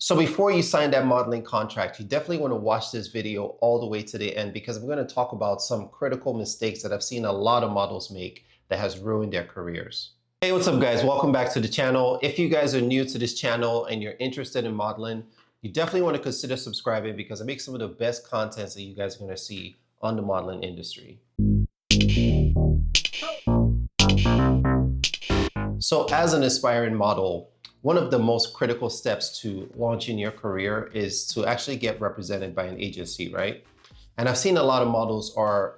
So before you sign that modeling contract, you definitely want to watch this video all the way to the end because I'm going to talk about some critical mistakes that I've seen a lot of models make that has ruined their careers. Hey, what's up guys? Welcome back to the channel. If you guys are new to this channel and you're interested in modeling, you definitely want to consider subscribing because I make some of the best contents that you guys are going to see on the modeling industry. So as an aspiring model, one of the most critical steps to launching your career is to actually get represented by an agency, right? And I've seen a lot of models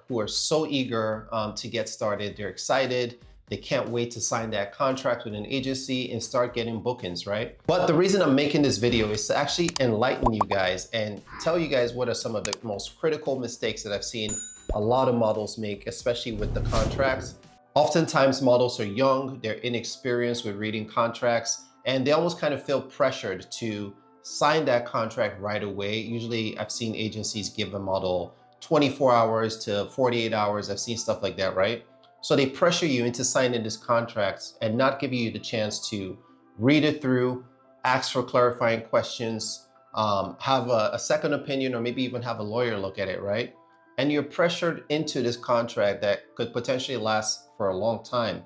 who are so eager to get started. They're excited. They can't wait to sign that contract with an agency and start getting bookings, right? But the reason I'm making this video is to actually enlighten you guys and tell you guys what are some of the most critical mistakes that I've seen a lot of models make, especially with the contracts. Oftentimes models are young, they're inexperienced with reading contracts, and they almost kind of feel pressured to sign that contract right away. Usually I've seen agencies give a model 24 hours to 48 hours. I've seen stuff like that, right? So they pressure you into signing this contract and not giving you the chance to read it through, ask for clarifying questions, have a second opinion, or maybe even have a lawyer look at it, right? And you're pressured into this contract that could potentially last for a long time.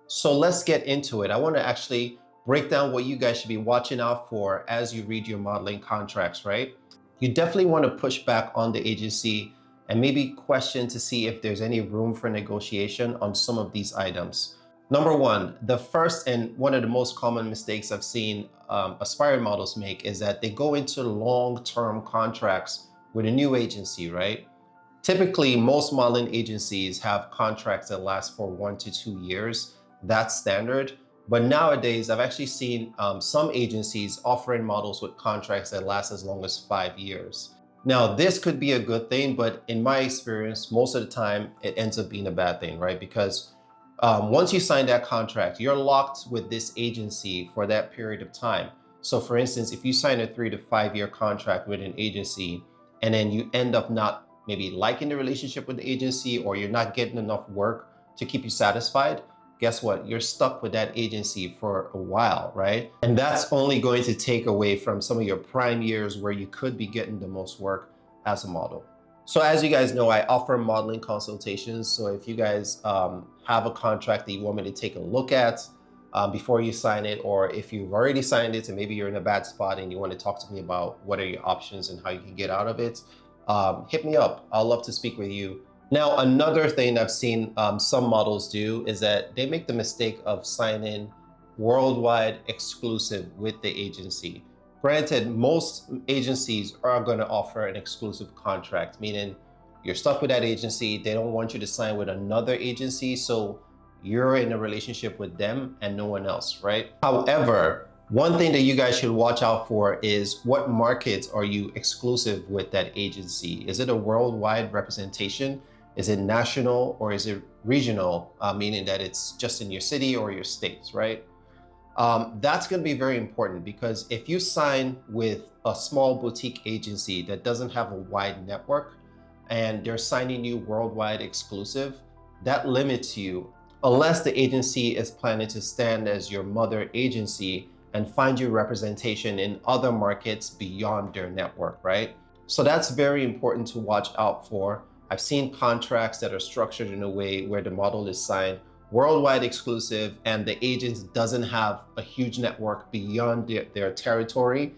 So let's get into it. I want to actually break down what you guys should be watching out for as you read your modeling contracts, right? You definitely want to push back on the agency and maybe question to see if there's any room for negotiation on some of these items. Number one, the first and one of the most common mistakes I've seen aspiring models make is that they go into long-term contracts with a new agency, right? Typically, most modeling agencies have contracts that last for 1 to 2 years. That's standard. But nowadays, I've actually seen some agencies offering models with contracts that last as long as 5 years. Now, this could be a good thing, but in my experience, most of the time, it ends up being a bad thing, right? Because once you sign that contract, you're locked with this agency for that period of time. So for instance, if you sign a 3 to 5 year contract with an agency, and then you end up not maybe liking the relationship with the agency, or you're not getting enough work to keep you satisfied, guess what? You're stuck with that agency for a while, right? And that's only going to take away from some of your prime years where you could be getting the most work as a model. So as you guys know, I offer modeling consultations. So if you guys have a contract that you want me to take a look at before you sign it, or if you've already signed it and maybe you're in a bad spot and you want to talk to me about what are your options and how you can get out of it, hit me up. I'll love to speak with you. Now, another thing I've seen some models do is that they make the mistake of signing worldwide exclusive with the agency. Granted, most agencies are going to offer an exclusive contract, meaning you're stuck with that agency. They don't want you to sign with another agency, so you're in a relationship with them and no one else, right? However, one thing that you guys should watch out for is what markets are you exclusive with that agency? Is it a worldwide representation? Is it national, or is it regional, meaning that it's just in your city or your states, right? That's going to be very important, because if you sign with a small boutique agency that doesn't have a wide network and they're signing you worldwide exclusive, that limits you unless the agency is planning to stand as your mother agency and find you representation in other markets beyond their network, right? So that's very important to watch out for. I've seen contracts that are structured in a way where the model is signed worldwide exclusive and the agent doesn't have a huge network beyond their territory.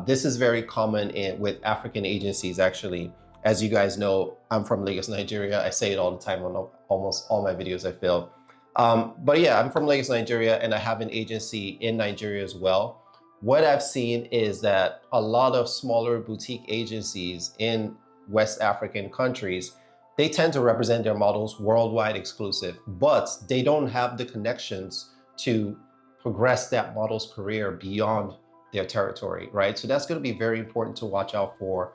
This is very common with African agencies, actually. As you guys know, I'm from Lagos, Nigeria. I say it all the time on almost all my videos, I feel. But yeah, I'm from Lagos, Nigeria, and I have an agency in Nigeria as well. What I've seen is that a lot of smaller boutique agencies in West African countries, they tend to represent their models worldwide exclusive, but they don't have the connections to progress that model's career beyond their territory, right? So that's going to be very important to watch out for.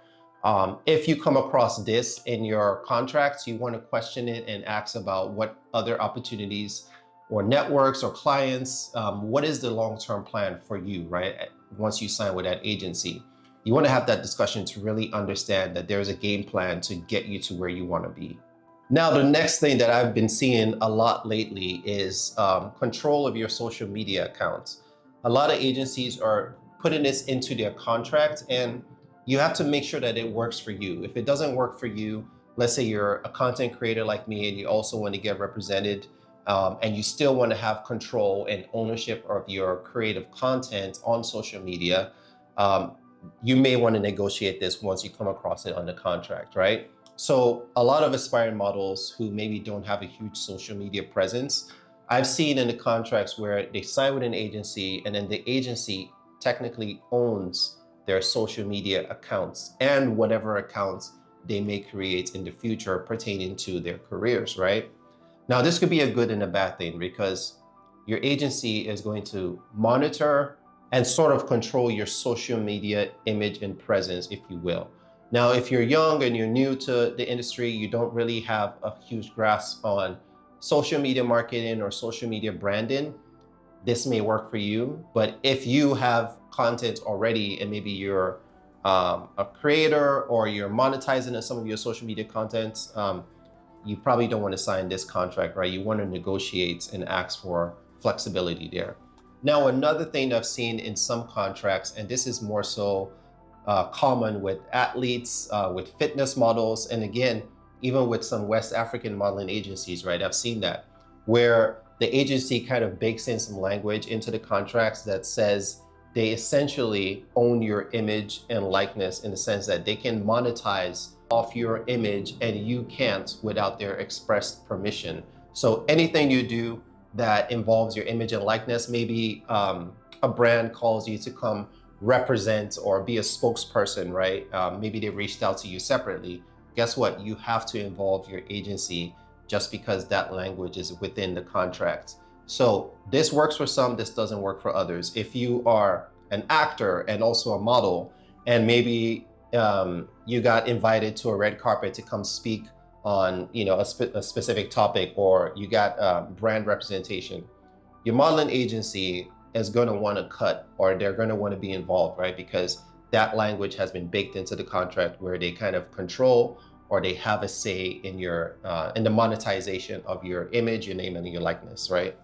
If you come across this in your contracts, you want to question it and ask about what other opportunities or networks or clients, what is the long-term plan for you, right? Once you sign with that agency, you want to have that discussion to really understand that there's a game plan to get you to where you want to be. Now, the next thing that I've been seeing a lot lately is control of your social media accounts. A lot of agencies are putting this into their contract, and you have to make sure that it works for you. If it doesn't work for you, let's say you're a content creator like me and you also want to get represented, and you still want to have control and ownership of your creative content on social media, um, you may want to negotiate this once you come across it on the contract, right? So a lot of aspiring models who maybe don't have a huge social media presence, I've seen in the contracts where they sign with an agency and then the agency technically owns their social media accounts and whatever accounts they may create in the future pertaining to their careers, right? Now, this could be a good and a bad thing because your agency is going to monitor and sort of control your social media image and presence, if you will. Now, if you're young and you're new to the industry, you don't really have a huge grasp on social media marketing or social media branding, this may work for you. But if you have content already and maybe you're a creator or you're monetizing on some of your social media content, you probably don't want to sign this contract, right? You want to negotiate and ask for flexibility there. Now, another thing I've seen in some contracts, and this is more so common with athletes, with fitness models, and again, even with some West African modeling agencies, right? I've seen that where the agency kind of bakes in some language into the contracts that says they essentially own your image and likeness in the sense that they can monetize off your image and you can't without their expressed permission. So anything you do that involves your image and likeness, maybe a brand calls you to come represent or be a spokesperson, right? Maybe they reached out to you separately. Guess what? You have to involve your agency just because that language is within the contract. So this works for some, this doesn't work for others. If you are an actor and also a model, and maybe you got invited to a red carpet to come speak on a specific topic, or you got brand representation, your modeling agency is going to want to cut, or they're going to want to be involved, right? Because that language has been baked into the contract where they kind of control or they have a say in your in the monetization of your image, your name, and your likeness, right?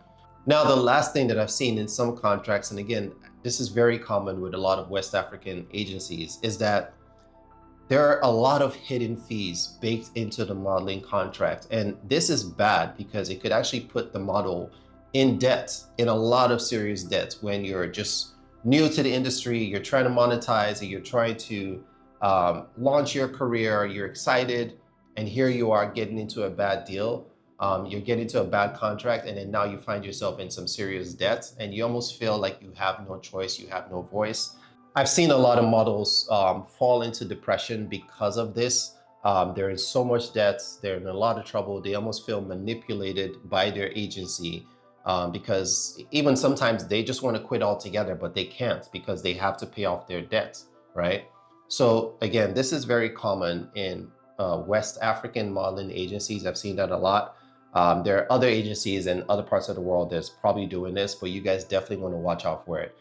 Now, the last thing that I've seen in some contracts, and again, this is very common with a lot of West African agencies, is that there are a lot of hidden fees baked into the modeling contract. And this is bad because it could actually put the model in debt, in a lot of serious debt when you're just new to the industry, you're trying to monetize, and you're trying to launch your career, you're excited, and here you are getting into a bad deal. You're getting into a bad contract, and then now you find yourself in some serious debt, and you almost feel like you have no choice, you have no voice. I've seen a lot of models fall into depression because of this. They're in so much debt, they're in a lot of trouble, they almost feel manipulated by their agency because even sometimes they just want to quit altogether, but they can't because they have to pay off their debts, right? So again, this is very common in West African modeling agencies. I've seen that a lot. There are other agencies in other parts of the world that's probably doing this, but you guys definitely want to watch out for it.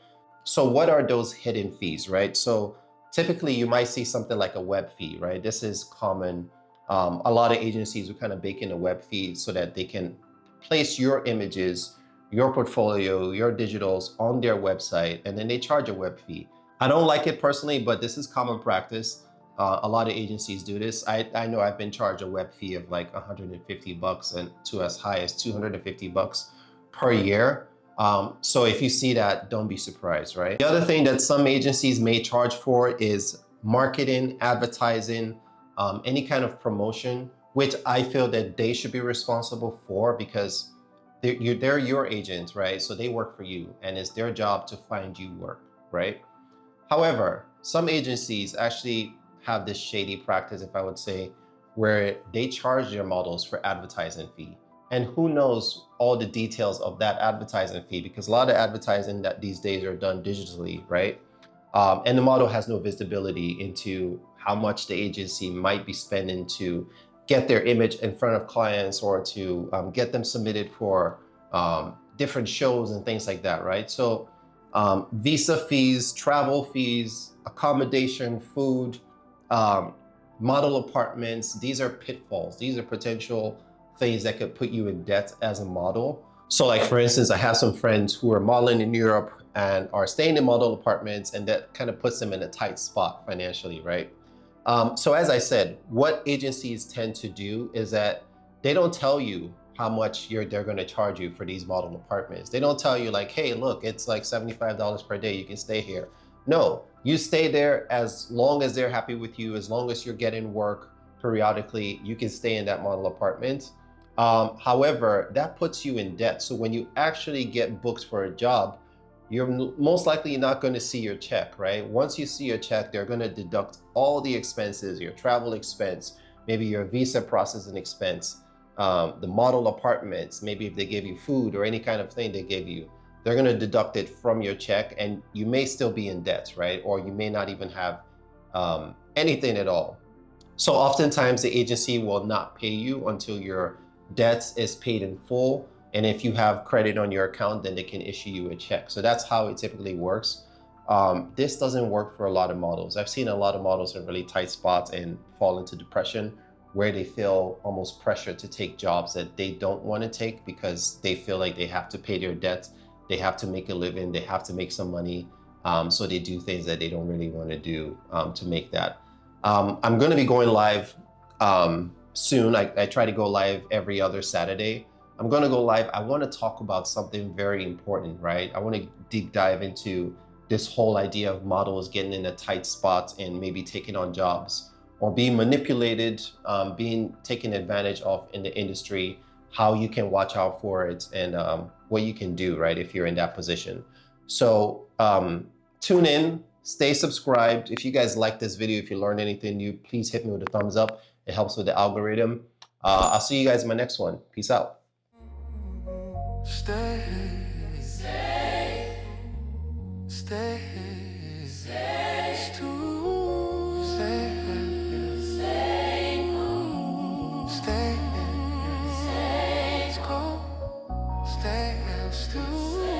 So what are those hidden fees, right? So typically you might see something like a web fee, right? This is common. A lot of agencies will kind of bake in a web fee so that they can place your images, your portfolio, your digitals on their website, and then they charge a web fee. I don't like it personally, but this is common practice. A lot of agencies do this. I know I've been charged a web fee of like $150 and to as high as $250 per year. So if you see that, don't be surprised, right? The other thing that some agencies may charge for is marketing, advertising, any kind of promotion, which I feel that they should be responsible for because they're your agent, right? So they work for you and it's their job to find you work, right? However, some agencies actually have this shady practice, if I would say, where they charge their models for advertising fee. And who knows all the details of that advertising fee, because a lot of advertising that these days are done digitally, right? And the model has no visibility into how much the agency might be spending to get their image in front of clients or to get them submitted for different shows and things like that, right? So visa fees, travel fees, accommodation, food, model apartments, these are pitfalls. These are potential things that could put you in debt as a model. So like, for instance, I have some friends who are modeling in Europe and are staying in model apartments, and that kind of puts them in a tight spot financially, right? So as I said, what agencies tend to do is that they don't tell you how much they're going to charge you for these model apartments. They don't tell you like, hey, look, it's like $75 per day. You can stay here. No, you stay there as long as they're happy with you, as long as you're getting work periodically, you can stay in that model apartment. However, that puts you in debt. So when you actually get booked for a job, you're most likely not going to see your check, right? Once you see your check, they're going to deduct all the expenses, your travel expense, maybe your visa processing expense, the model apartments, maybe if they gave you food or any kind of thing they gave you, they're going to deduct it from your check, and you may still be in debt, right? Or you may not even have anything at all. So oftentimes the agency will not pay you until your debt is paid in full. And if you have credit on your account, then they can issue you a check. So that's how it typically works. This doesn't work for a lot of models. I've seen a lot of models in really tight spots and fall into depression, where they feel almost pressure to take jobs that they don't want to take because they feel like they have to pay their debts, they have to make a living, they have to make some money. So they do things that they don't really want to do to make that. I'm going to be going live soon. I try to go live every other Saturday. I'm going to go live. I want to talk about something very important, right? I want to deep dive into this whole idea of models getting in a tight spot and maybe taking on jobs or being manipulated, being taken advantage of in the industry, how you can watch out for it, and what you can do, right, if you're in that position. So tune in, stay subscribed. If you guys like this video, if you learned anything new, please hit me with a thumbs up. It helps with the algorithm. I'll see you guys in my next one. Peace out. Stay, stay, stay, stay, stay, stay, stay, stay, stay,